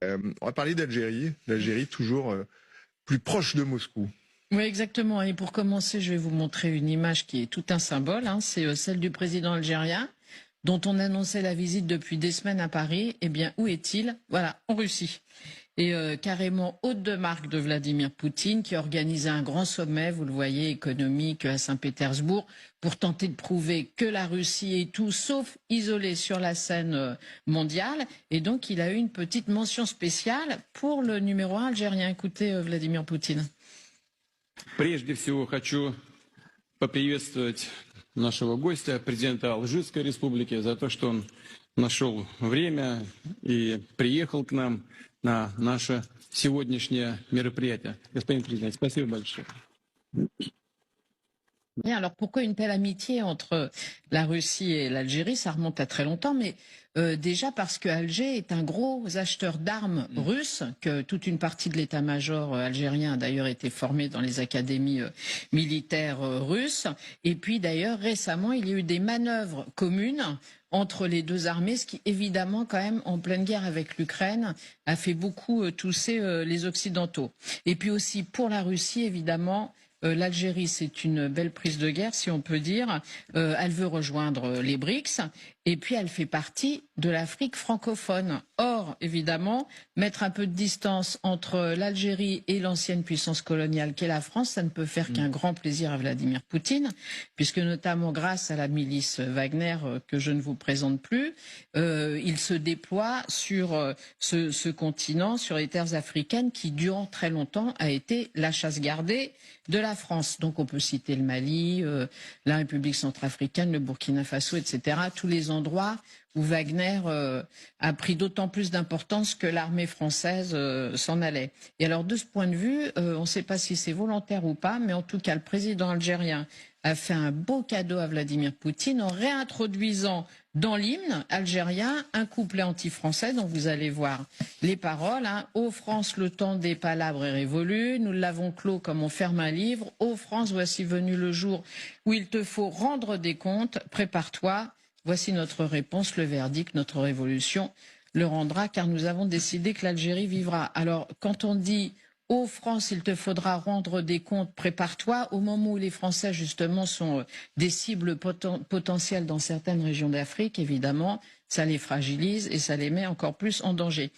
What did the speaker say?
On va parler d'Algérie. L'Algérie toujours plus proche de Moscou. Oui, exactement. Et pour commencer, je vais vous montrer une image qui est tout un symbole. Hein. C'est celle du président algérien, dont on annonçait la visite depuis des semaines à Paris. Eh bien, où est-il? Voilà, en Russie. Et carrément hôte de marque de Vladimir Poutine, qui organisait un grand sommet, vous le voyez, économique à Saint-Pétersbourg, pour tenter de prouver que la Russie est tout sauf isolée sur la scène mondiale. Et donc, il a eu une petite mention spéciale pour le numéro 1 algérien. Écoutez, Vladimir Poutine. Прежде всего хочу поприветствовать нашего гостя, президента Алжирской республики, за то, что он нашел время и приехал к нам на наше сегодняшнее мероприятие. Господин президент, спасибо большое. Alors pourquoi une telle amitié entre la Russie et l'Algérie? Ça remonte à très longtemps, mais déjà parce que Alger est un gros acheteur d'armes russes, que toute une partie de l'état-major algérien a d'ailleurs été formée dans les académies militaires russes. Et puis d'ailleurs récemment, il y a eu des manœuvres communes entre les deux armées, ce qui évidemment quand même en pleine guerre avec l'Ukraine a fait beaucoup tousser les Occidentaux. Et puis aussi pour la Russie, évidemment, l'Algérie, c'est une belle prise de guerre, si on peut dire. Elle veut rejoindre les BRICS et puis elle fait partie de l'Afrique francophone. Or, évidemment, mettre un peu de distance entre l'Algérie et l'ancienne puissance coloniale qu'est la France, ça ne peut faire qu'un grand plaisir à Vladimir Poutine, puisque notamment grâce à la milice Wagner, que je ne vous présente plus, il se déploie sur ce continent, sur les terres africaines, qui durant très longtemps a été la chasse gardée de la France. Donc on peut citer le Mali, la République centrafricaine, le Burkina Faso, etc. Tous les endroits où Wagner a pris d'autant plus d'importance que l'armée française s'en allait. Et alors de ce point de vue, on ne sait pas si c'est volontaire ou pas, mais en tout cas le président algérien a fait un beau cadeau à Vladimir Poutine en réintroduisant dans l'hymne algérien un couplet anti-français dont vous allez voir les paroles. Hein. Ô France, le temps des palabres est révolu, nous l'avons clos comme on ferme un livre. Ô France, voici venu le jour où il te faut rendre des comptes, prépare-toi. Voici notre réponse, le verdict, notre révolution le rendra, car nous avons décidé que l'Algérie vivra. Alors, quand on dit « Ô France, il te faudra rendre des comptes, prépare-toi », au moment où les Français, justement, sont des cibles potentielles dans certaines régions d'Afrique, évidemment, ça les fragilise et ça les met encore plus en danger.